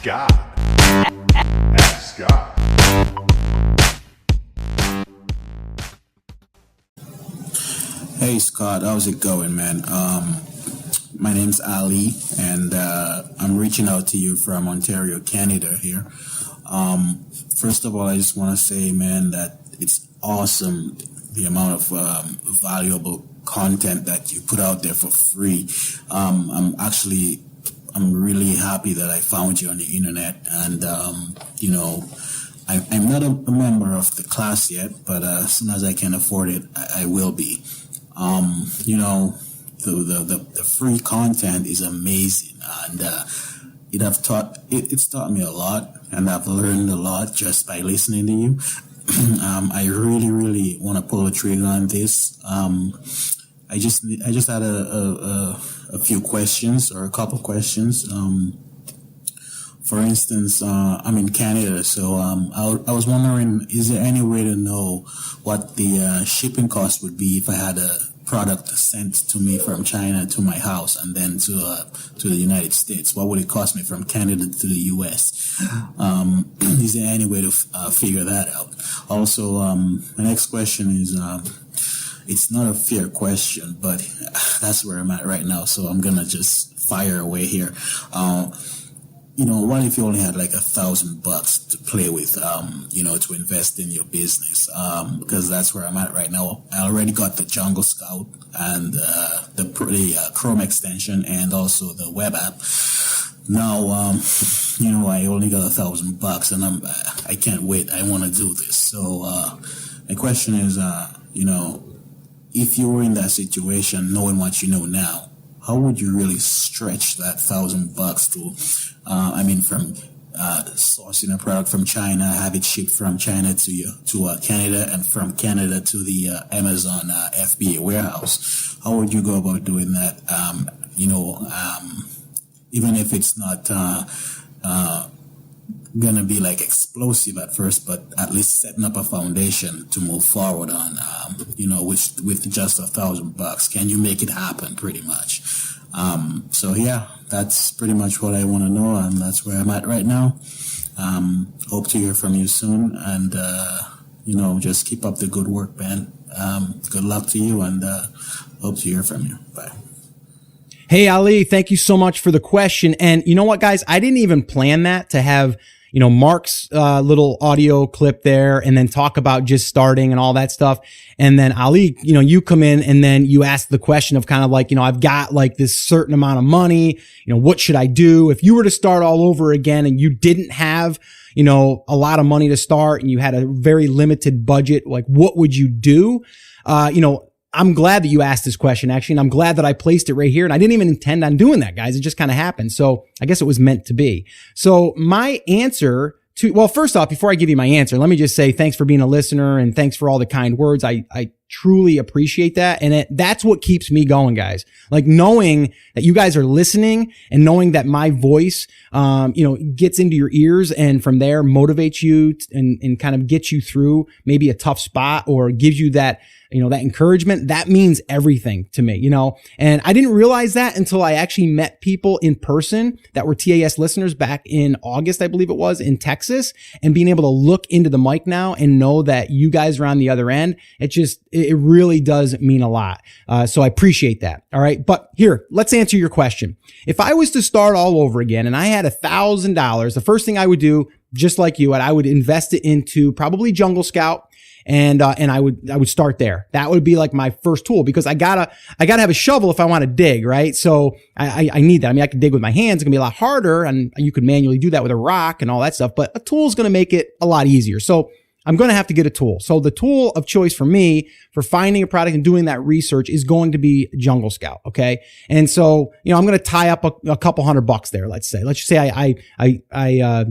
God. Ask God. Hey Scott, how's it going, man? My name's Ali, and I'm reaching out to you from Ontario, Canada here. First of all, I just want to say, man, that it's awesome the amount of valuable content that you put out there for free. I'm really happy that I found you on the internet, and I'm not a member of the class yet, but as soon as I can afford it, I will be. The free content is amazing, and it's taught me a lot, and I've learned a lot just by listening to you. I really want to pull the trigger on this. I just had a few questions, or a couple questions. For instance, I'm in Canada, so I was wondering, is there any way to know what the shipping cost would be if I had a product sent to me from China to my house and then to the United States? What would it cost me from Canada to the U.S.? Is there any way to figure that out? Also, my next question is, it's not a fair question, but that's where I'm at right now, so I'm gonna just fire away here. What if you only had like $1,000 to play with, to invest in your business? Because that's where I'm at right now. I already got the Jungle Scout and the Chrome extension and also the web app. Now, I only got $1,000 and I can't wait. I want to do this. So, my question is, if you were in that situation, knowing what you know now, how would you really stretch that $1,000 to, from sourcing a product from China, have it shipped from China to Canada, and from Canada to the Amazon FBA warehouse? How would you go about doing that? Even if it's not gonna be like explosive at first, but at least setting up a foundation to move forward on, with just $1,000. Can you make it happen, pretty much? So yeah, that's pretty much what I want to know, and that's where I'm at right now. Hope to hear from you soon, and just keep up the good work, man. Good luck to you, and hope to hear from you. Bye. Hey, Ali, thank you so much for the question. And you know what, guys? I didn't even plan that to have, Mark's little audio clip there and then talk about just starting and all that stuff. And then Ali, you come in and then you ask the question of kind of like, I've got like this certain amount of money, what should I do? If you were to start all over again and you didn't have, a lot of money to start and you had a very limited budget, like what would you do? I'm glad that you asked this question, actually, and I'm glad that I placed it right here. And I didn't even intend on doing that, guys. It just kind of happened. So I guess it was meant to be. So my answer well, first off, before I give you my answer, let me just say thanks for being a listener and thanks for all the kind words. I truly appreciate that. And that's what keeps me going, guys. Like knowing that you guys are listening and knowing that my voice, gets into your ears and from there motivates you and kind of gets you through maybe a tough spot or gives you that, that encouragement, that means everything to me, and I didn't realize that until I actually met people in person that were TAS listeners back in August, I believe it was, in Texas, and being able to look into the mic now and know that you guys are on the other end. It really does mean a lot. So I appreciate that. All right. But here, let's answer your question. If I was to start all over again and I had $1,000, the first thing I would do, just like you, I would invest it into probably Jungle Scout. And I would start there. That would be like my first tool because I gotta have a shovel if I want to dig, right? So I need that. I could dig with my hands. It's gonna be a lot harder and you could manually do that with a rock and all that stuff, but a tool is gonna make it a lot easier. So I'm going to have to get a tool. So the tool of choice for me for finding a product and doing that research is going to be Jungle Scout. Okay. And so, I'm going to tie up a couple $100 there. Let's just say I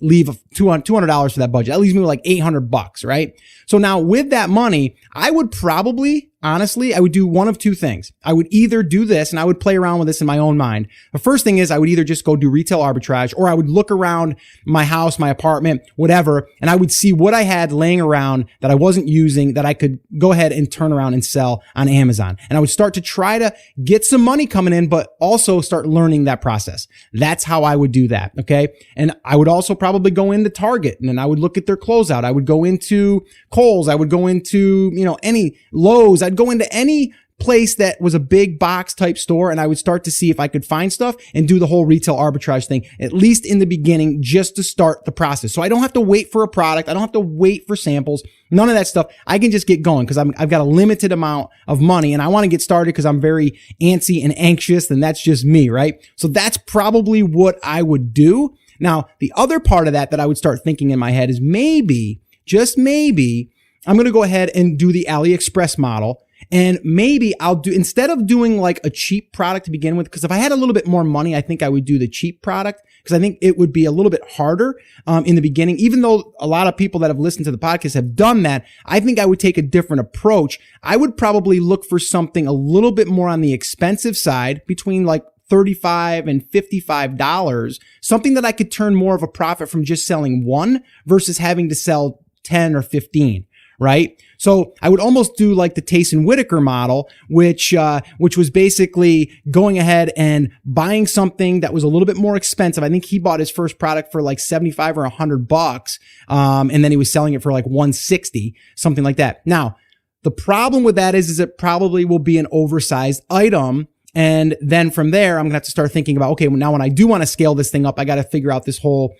leave $200 for that budget. That leaves me with like $800, right? So now with that money, I would probably honestly, I would do one of two things. I would either do this, and I would play around with this in my own mind. The first thing is I would either just go do retail arbitrage, or I would look around my house, my apartment, whatever, and I would see what I had laying around that I wasn't using that I could go ahead and turn around and sell on Amazon. And I would start to try to get some money coming in, but also start learning that process. That's how I would do that. Okay. And I would also probably go into Target, and then I would look at their closeout. I would go into Kohl's. I would go into, any Lowe's. I'd go into any place that was a big box type store, and I would start to see if I could find stuff and do the whole retail arbitrage thing, at least in the beginning, just to start the process. So I don't have to wait for a product. I don't have to wait for samples. None of that stuff. I can just get going because I've got a limited amount of money, and I want to get started because I'm very antsy and anxious, and that's just me, right? So that's probably what I would do. Now, the other part of that I would start thinking in my head is maybe, just maybe, I'm going to go ahead and do the AliExpress model. And maybe I'll do, instead of doing like a cheap product to begin with, because if I had a little bit more money, I think I would do the cheap product, because I think it would be a little bit harder in the beginning. Even though a lot of people that have listened to the podcast have done that, I think I would take a different approach. I would probably look for something a little bit more on the expensive side, between like $35 and $55, something that I could turn more of a profit from just selling one versus having to sell 10 or 15. Right? So I would almost do like the TAS and Whitaker model, which was basically going ahead and buying something that was a little bit more expensive. I think he bought his first product for like 75 or $100. And then he was selling it for like 160, something like that. Now, the problem with that is it probably will be an oversized item. And then from there, I'm going to have to start thinking about, okay, well, now when I do want to scale this thing up, I got to figure out this whole,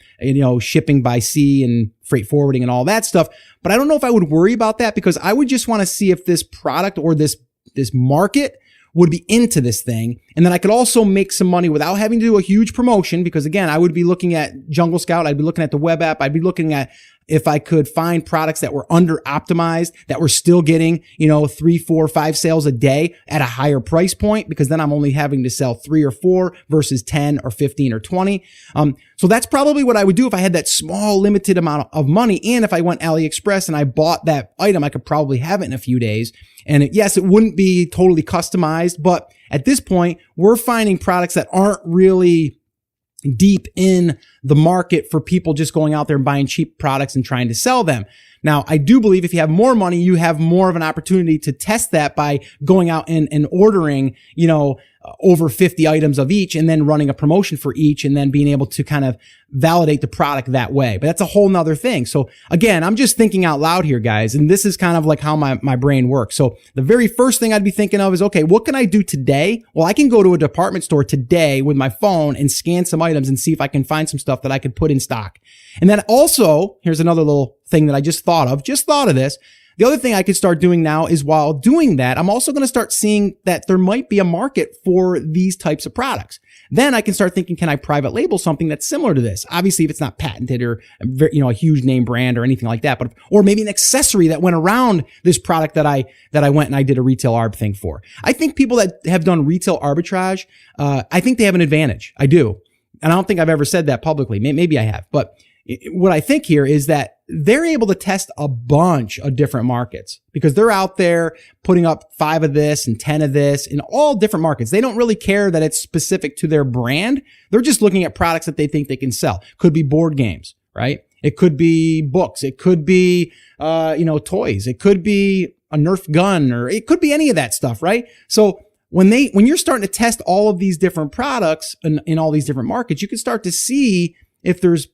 shipping by sea and freight forwarding and all that stuff. But I don't know if I would worry about that, because I would just want to see if this product or this market would be into this thing. And then I could also make some money without having to do a huge promotion, because again, I would be looking at Jungle Scout. I'd be looking at the web app. I'd be looking at if I could find products that were under optimized, that were still getting, 3, 4, 5 sales a day at a higher price point, because then I'm only having to sell 3 or 4 versus 10 or 15 or 20. So that's probably what I would do if I had that small limited amount of money. And if I went AliExpress and I bought that item, I could probably have it in a few days. And yes, it wouldn't be totally customized, but at this point, we're finding products that aren't really deep in the market for people just going out there and buying cheap products and trying to sell them. Now, I do believe if you have more money, you have more of an opportunity to test that by going out and ordering, over 50 items of each, and then running a promotion for each, and then being able to kind of validate the product that way. But that's a whole nother thing. So again, I'm just thinking out loud here, guys. And this is kind of like how my brain works. So the very first thing I'd be thinking of is, okay, what can I do today? Well, I can go to a department store today with my phone and scan some items and see if I can find some stuff that I could put in stock. And then also, here's another little thing that I just thought of this. The other thing I could start doing now is, while doing that, I'm also going to start seeing that there might be a market for these types of products. Then I can start thinking, can I private label something that's similar to this? Obviously, if it's not patented or, a huge name brand or anything like that, or maybe an accessory that went around this product that I went and I did a retail arb thing for. I think people that have done retail arbitrage, I think they have an advantage. I do. And I don't think I've ever said that publicly. Maybe I have, but what I think here is that they're able to test a bunch of different markets, because they're out there putting up 5 of this and 10 of this in all different markets. They don't really care that it's specific to their brand. They're just looking at products that they think they can sell. Could be board games, right? It could be books. It could be, toys. It could be a Nerf gun, or it could be any of that stuff, right? So when you're starting to test all of these different products in all these different markets, you can start to see if there's,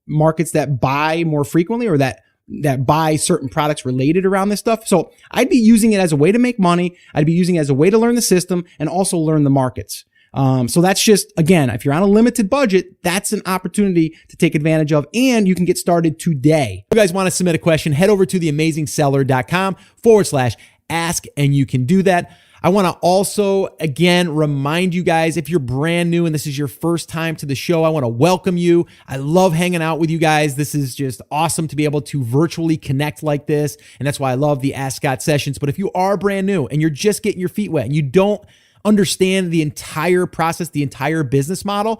markets that buy more frequently, or that buy certain products related around this stuff. So I'd be using it as a way to make money. I'd be using it as a way to learn the system and also learn the markets. So that's just, again, if you're on a limited budget, that's an opportunity to take advantage of, and you can get started today. If you guys want to submit a question, head over to theamazingseller.com/ask, and you can do that. I want to also, again, remind you guys, if you're brand new and this is your first time to the show, I want to welcome you. I love hanging out with you guys. This is just awesome to be able to virtually connect like this. And that's why I love the Ask Scott sessions. But if you are brand new and you're just getting your feet wet and you don't understand the entire process, the entire business model,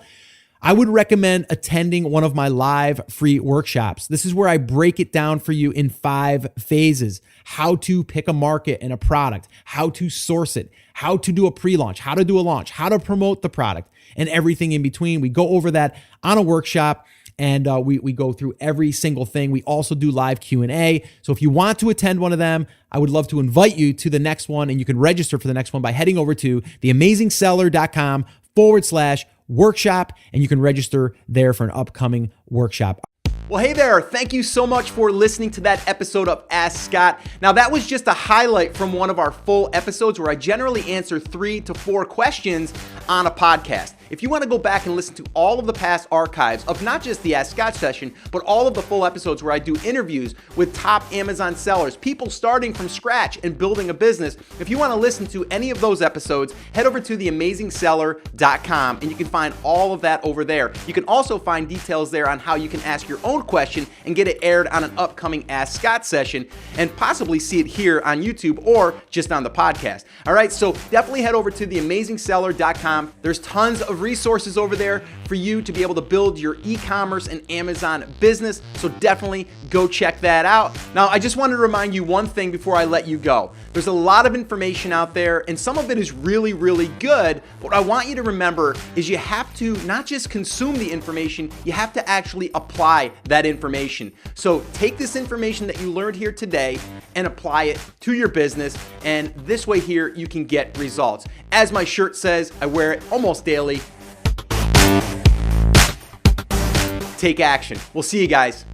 I would recommend attending one of my live free workshops. This is where I break it down for you in 5 phases: how to pick a market and a product, how to source it, how to do a pre-launch, how to do a launch, how to promote the product, and everything in between. We go over that on a workshop, and we go through every single thing. We also do live Q&A. So if you want to attend one of them, I would love to invite you to the next one, and you can register for the next one by heading over to theamazingseller.com/workshop, and you can register there for an upcoming workshop. Well, hey there. Thank you so much for listening to that episode of Ask Scott. Now, that was just a highlight from one of our full episodes where I generally answer 3 to 4 questions on a podcast. If you want to go back and listen to all of the past archives of not just the Ask Scott session, but all of the full episodes where I do interviews with top Amazon sellers, people starting from scratch and building a business, if you want to listen to any of those episodes, head over to theamazingseller.com and you can find all of that over there. You can also find details there on how you can ask your own question and get it aired on an upcoming Ask Scott session and possibly see it here on YouTube or just on the podcast. All right, so definitely head over to theamazingseller.com. There's tons of resources over there for you to be able to build your e-commerce and Amazon business. So definitely go check that out. Now, I just wanted to remind you one thing before I let you go. There's a lot of information out there and some of it is really, really good. What I want you to remember is you have to not just consume the information, you have to actually apply that information. So take this information that you learned here today and apply it to your business. And this way here, you can get results. As my shirt says, I wear it almost daily. Take action. We'll see you guys.